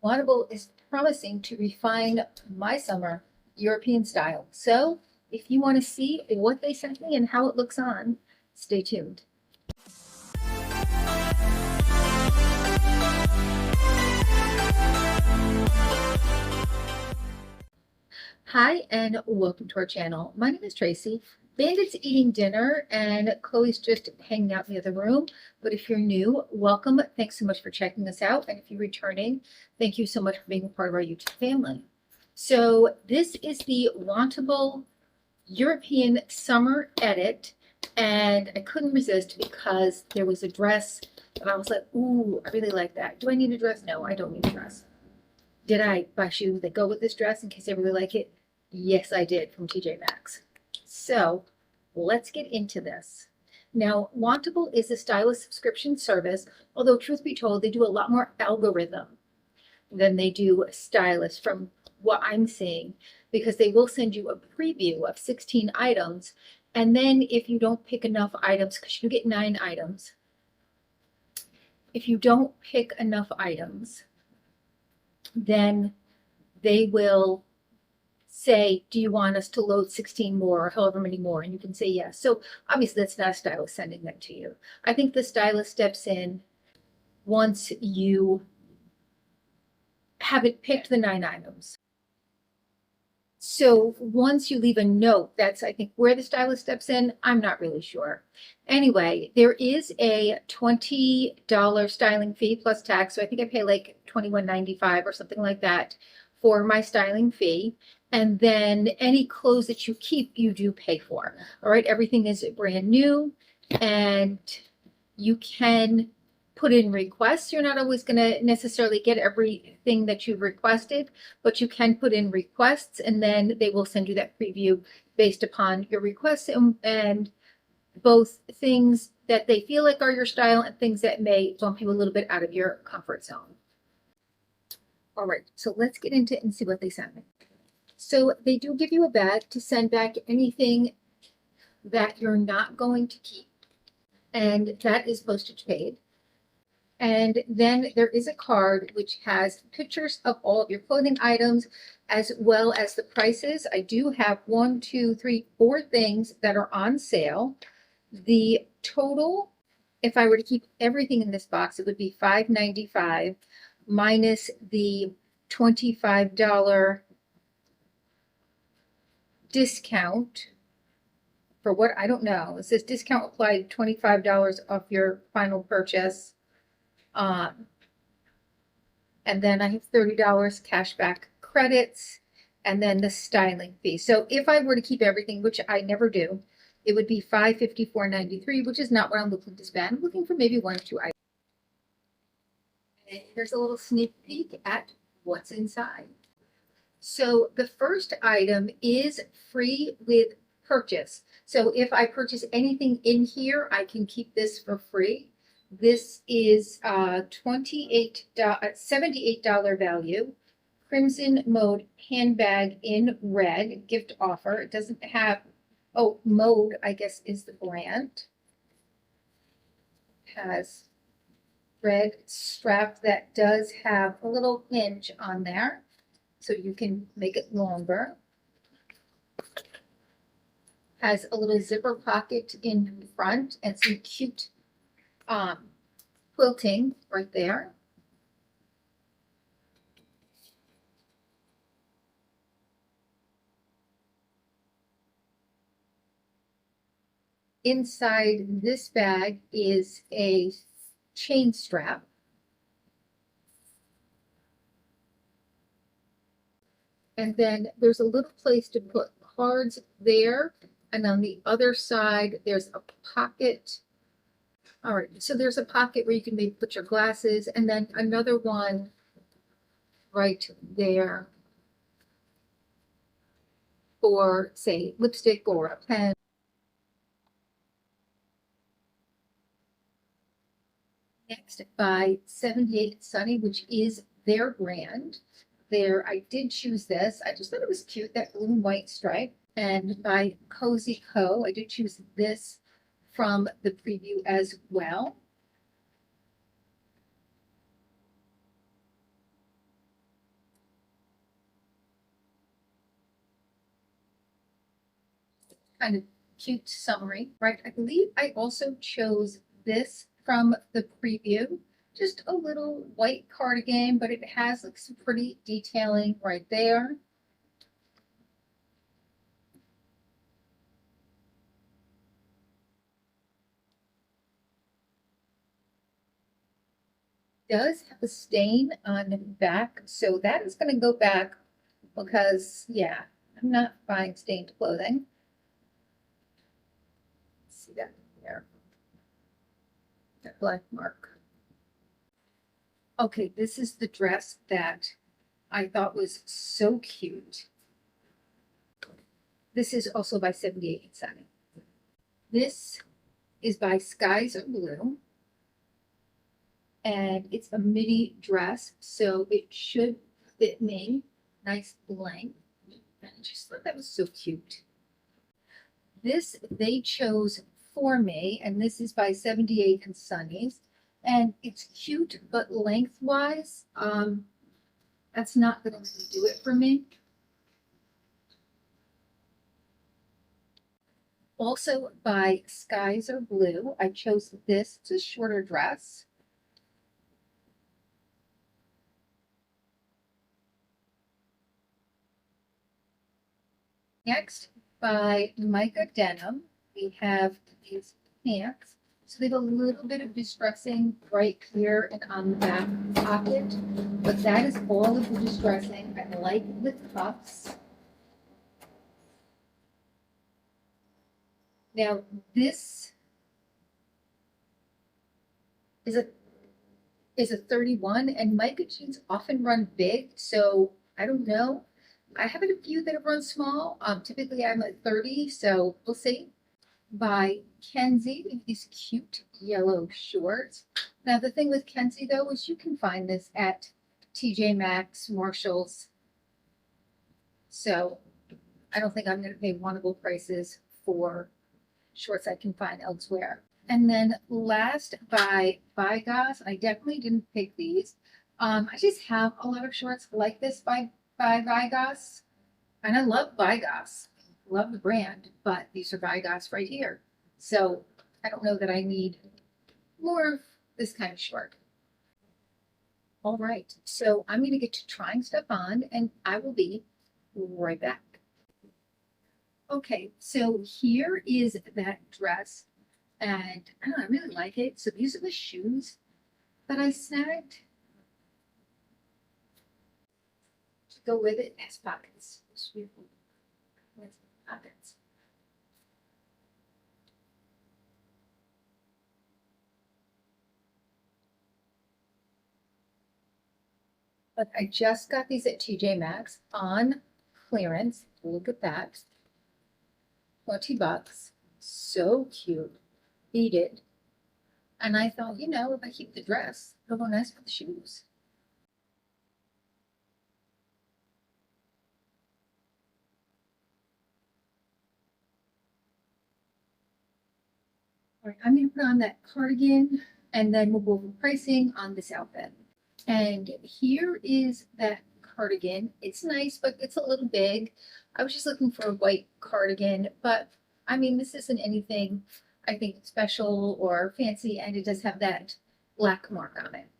Wantable is promising to refine my summer European style. So if you want to see what they sent me and how it looks on, stay tuned. Hi and welcome to our channel. My name is Tracy. Bandit's eating dinner and Chloe's just hanging out in the other room. But if you're new, welcome. Thanks so much for checking us out. And if you're returning, thank you so much for being a part of our YouTube family. So this is the Wantable European Summer Edit. And I couldn't resist because there was a dress and I was like, ooh, I really like that. Do I need a dress? No, I don't need a dress. Did I buy shoes that go with this dress in case I really like it? Yes, I did, from TJ Maxx. So let's get into this. Now, Wantable is a stylist subscription service, although truth be told, they do a lot more algorithm than they do stylist from what I'm seeing, because they will send you a preview of 16 items. And then if you don't pick enough items, because you get 9 items, if you don't pick enough items, then they will say, do you want us to load 16 more or however many more? And you can say yes. So obviously that's not a stylist sending them to you. I think the stylist steps in once you haven't picked the 9 items. So once you leave a note, that's, I think, where the stylist steps in. I'm not really sure. Anyway, there is a $20 styling fee plus tax. So I think I pay like $21.95 or something like that for my styling fee. And then any clothes that you keep, you do pay for. All right, everything is brand new and you can put in requests. You're not always going to necessarily get everything that you've requested, but you can put in requests and then they will send you that preview based upon your requests and both things that they feel like are your style and things that may bump you a little bit out of your comfort zone. All right, so let's get into it and see what they sent me. So they do give you a bag to send back anything that you're not going to keep, and that is postage paid. And then there is a card which has pictures of all of your clothing items as well as the prices. I do have 1, 2, 3, 4 things that are on sale. The total, if I were to keep everything in this box, it would be $5.95 minus the $25 discount for what I don't know. It says discount applied $25 off your final purchase. And then I have $30 cashback credits and then the styling fee. So if I were to keep everything, which I never do, it would be $554.93, which is not what I'm looking to spend. I'm looking for maybe 1 or 2 items. And here's a little sneak peek at what's inside. So the first item is free with purchase. So if I purchase anything in here, I can keep this for free. This is $78 value. Crimson Mode handbag in red, gift offer. It doesn't have, oh, Mode, I guess, is the brand. It has red strap that does have a little hinge on there, so you can make it longer. Has a little zipper pocket in front and some cute quilting right there. Inside this bag is a chain strap. And then there's a little place to put cards there. And on the other side, there's a pocket. All right, so there's a pocket where you can maybe put your glasses, and then another one right there for, say, lipstick or a pen. Next, by 78 Sunny, which is their brand. There, I did choose this. I just thought it was cute, that blue and white stripe. And by Cozy Co, I did choose this from the preview as well. kind of cute summary, right? I believe I also chose this from the preview, just a little white cardigan, but it has like some pretty detailing right there. Does have a stain on the back, so that is going to go back because, yeah, I'm not buying stained clothing. See that there, that black mark. Okay, this is the dress that I thought was so cute. This is also by 78 and 7. This is by Skies Are Blue, and it's a midi dress, so it should fit me. Nice length. And I just thought that was so cute. This they chose for me, and this is by 78 and Sunnies. And it's cute, but lengthwise, that's not going to do it for me. Also by Skies Are Blue, I chose this. It's a shorter dress. Next, by Micah Denim, we have these pants. So they have a little bit of distressing right here and on the back pocket, but that is all of the distressing. I like the cuffs. Now, this is a 31, and Micah jeans often run big, so I don't know. I have a few that have run small. Typically I'm at 30, so we'll see. By Kenzie, these cute yellow shorts. Now the thing with Kenzie though is you can find this at TJ Maxx, Marshalls. So I don't think I'm going to pay wantable prices for shorts I can find elsewhere. And then last by Vigas, I definitely didn't pick these. I just have a lot of shorts like this by Vigas, and I love Vigas, love the brand, but these are Vigas right here. So I don't know that I need more of this kind of short. All right, so I'm going to get to trying stuff on, and I will be right back. Okay, so here is that dress, and I don't know, I really like it. So these are the shoes that I snagged. To go with it, it has pockets. It's beautiful. It has pockets. But I just got these at TJ Maxx on clearance. Look at that. 20 bucks. So cute. Beat it. And I thought, you know, if I keep the dress, it'll go nice with the shoes. All right, I'm going to put on that cardigan, and then we'll go over pricing on this outfit. And here is that cardigan. It's nice, but it's a little big. I was just looking for a white cardigan, but I mean, this isn't anything I think special or fancy, and it does have that black mark on it.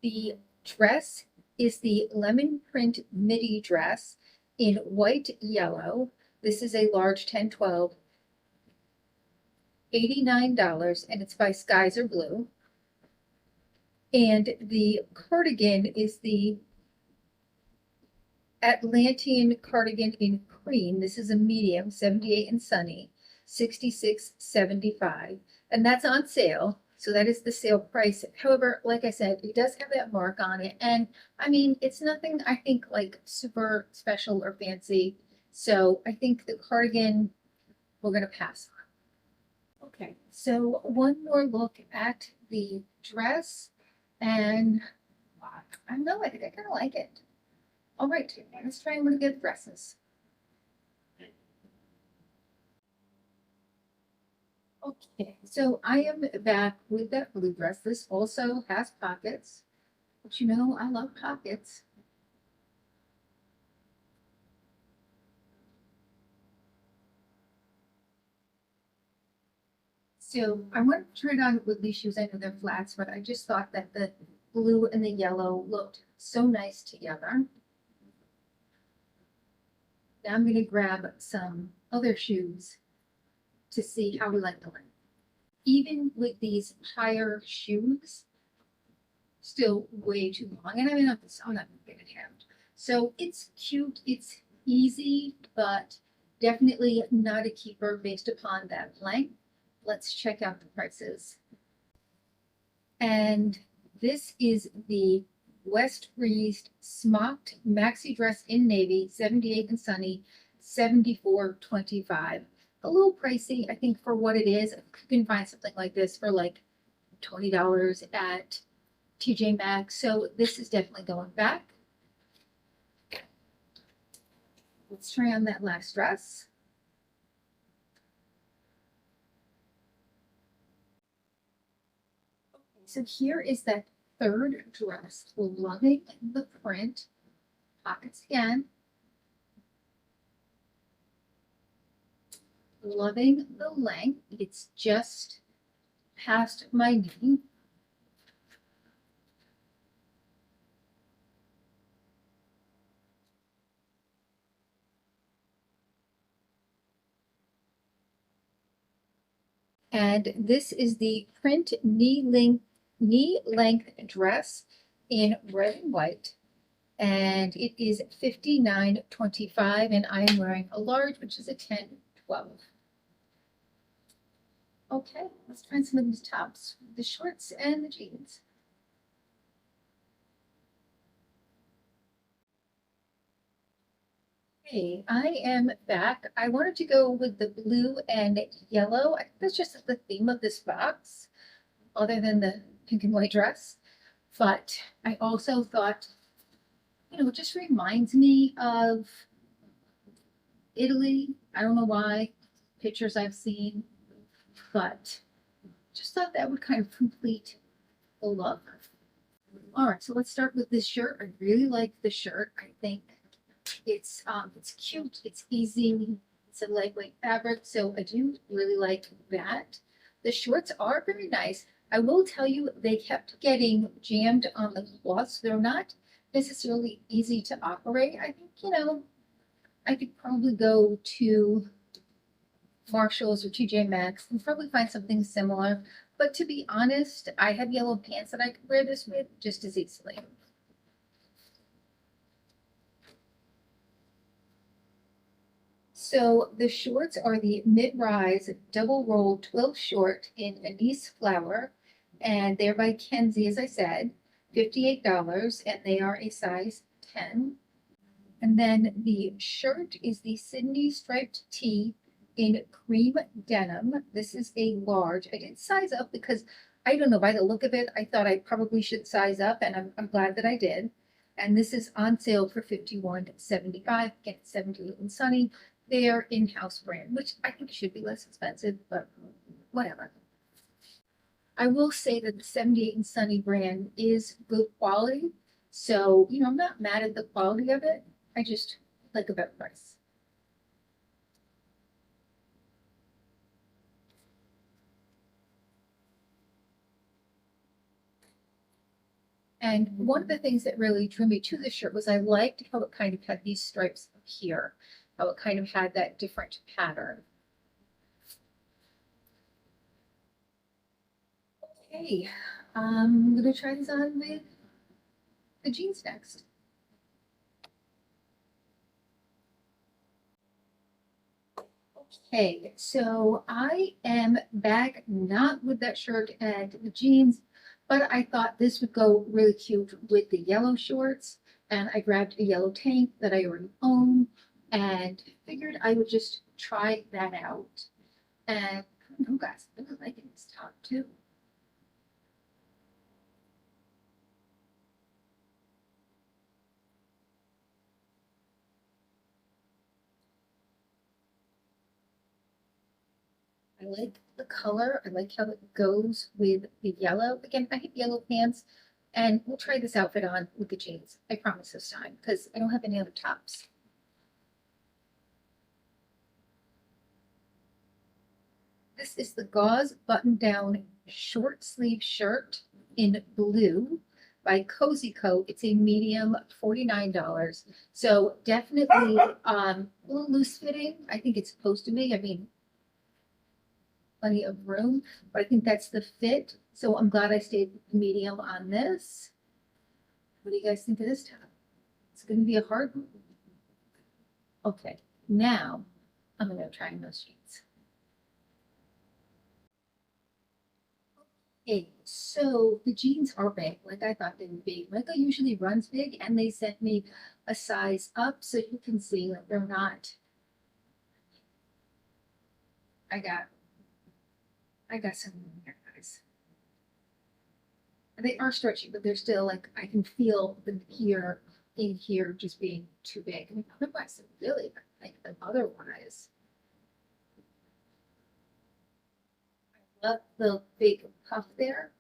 The dress is the lemon print midi dress in white yellow. This is a large 10-12, $89, and it's by Skies Are Blue. And the cardigan is the Atlantean cardigan in cream. This is a medium, 78 and sunny, 66.75, and that's on sale. So that is the sale price. However, like I said, it does have that mark on it, and I mean, it's nothing I think like super special or fancy. So I think the cardigan we're gonna pass on. Okay, so one more look at the dress, and I don't know, I think I kind of like it. All right, let's try one of the dresses. Okay, so I am back with that blue dress. This also has pockets, but you know, I love pockets. So I want to try it on with these shoes. I know they're flats, but I just thought that the blue and the yellow looked so nice together. Now I'm going to grab some other shoes to see how we like the length. Even with these higher shoes, still way too long. And I mean, I'm not going to get it hemmed. So it's cute, it's easy, but definitely not a keeper based upon that length. Let's check out the prices. And this is the West Breeze Smocked Maxi Dress in Navy, 78 and Sunny, 74.25. A little pricey, I think, for what it is. You can find something like this for like $20 at TJ Maxx. So this is definitely going back. Let's try on that last dress. So here is that third dress. Loving the print. Pockets again. Loving the length. It's just past my knee. And this is the print knee length dress in red and white. And it is $59.25, and I am wearing a large, which is a 10-12. Okay, let's try some of these tops, the shorts and the jeans. Hey, I am back. I wanted to go with the blue and yellow. I think that's just the theme of this box, other than the pink and white dress. But I also thought, it just reminds me of Italy. I don't know why, pictures I've seen, but just thought that would kind of complete the look. All right, so let's start with this shirt. I really like the shirt. I think it's cute, it's easy, it's a lightweight fabric, so I do really like that. The shorts are very nice. I will tell you, they kept getting jammed on the cloth, so they're not necessarily easy to operate. I think, I could probably go to Marshalls or TJ Maxx and probably find something similar. But to be honest, I have yellow pants that I could wear this with just as easily. So the shorts are the mid-rise double roll twill short in anise flower, and they're by Kenzie, as I said, $58, and they are a size 10. And then the shirt is the Sydney striped tee in cream denim. This is a large. I didn't size up because I don't know, by the look of it, I thought I probably should size up, and I'm glad that I did. And this is on sale for $51.75. Again, 78 and Sunny. Their in-house brand, which I think should be less expensive, but whatever. I will say that the 78 and Sunny brand is good quality. So, I'm not mad at the quality of it. I just like a better price. And one of the things that really drew me to this shirt was I liked how it kind of had these stripes up here, how it kind of had that different pattern. Okay, I'm gonna try this on with the jeans next. Okay, so I am back not with that shirt and the jeans, but I thought this would go really cute with the yellow shorts. And I grabbed a yellow tank that I already own and figured I would just try that out. And I don't know, guys, I really like this top too. I like the color. I like how it goes with the yellow. Again, I have yellow pants, and we'll try this outfit on with the jeans. I promise this time, because I don't have any other tops. This is the gauze button-down short sleeve shirt in blue by Cozy Coat. It's a medium, $49. So definitely a little loose fitting. I think it's supposed to be. I mean, plenty of room, but I think that's the fit. So I'm glad I stayed medium on this. What do you guys think of this top? It's going to be a hard one. Okay, now I'm going to try those jeans. Okay, so the jeans are big, like I thought they would be. Micah usually runs big, and they sent me a size up, so you can see like they're not. I got, I got some room here, guys. They are stretchy, but they're still like I can feel them here in here just being too big. I mean, otherwise they're really like them otherwise. I love the big puff there.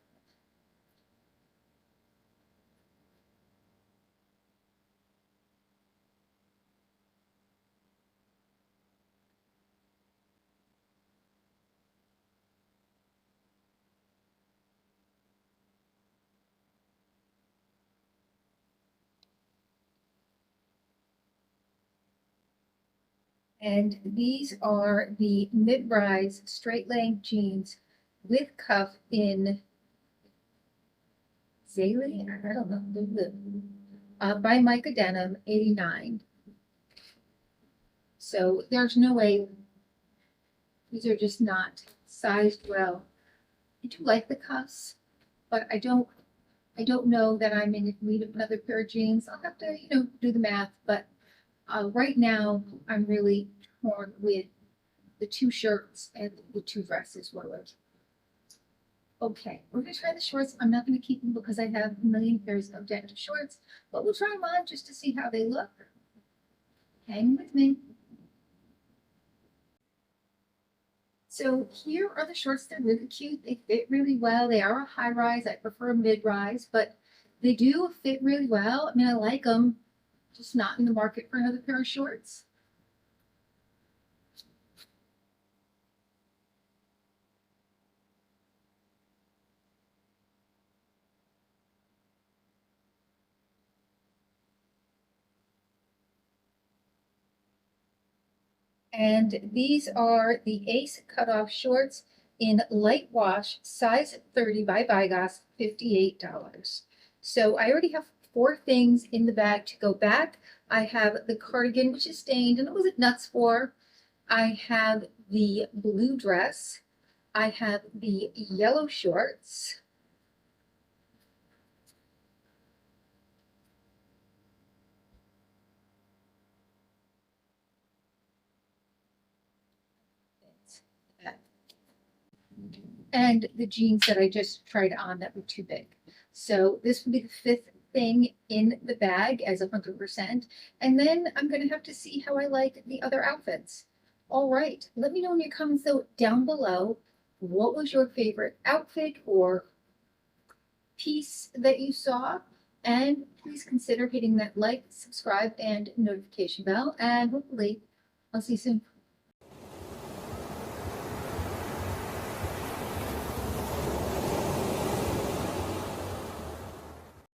And these are the mid-rise straight leg jeans with cuff in Zaylee. I don't know. By Micah Denim, 89. So there's no way these are just not sized well. I do like the cuffs, but I don't know that I'm in need of another pair of jeans. I'll have to, do the math, but right now I'm really torn with the two shirts and the two dresses. Okay, we're gonna try the shorts. I'm not gonna keep them because I have a million pairs of denim shorts, but we'll try them on just to see how they look. Hang with me. So here are the shorts. They're really cute. They fit really well. They are a high rise. I prefer a mid rise, but they do fit really well. I mean, I like them, just not in the market for another pair of shorts. And these are the Ace cutoff shorts in light wash, size 30 by Vigas, $58. So I already have four things in the bag to go back. I have the cardigan, which is stained, and it was at nuts for. I have the blue dress. I have the yellow shorts. And the jeans that I just tried on that were too big. So this would be the fifth thing in the bag as 100%. And then I'm going to have to see how I like the other outfits. All right. Let me know in your comments though down below, what was your favorite outfit or piece that you saw? And please consider hitting that like, subscribe, and notification bell. And hopefully I'll see you soon.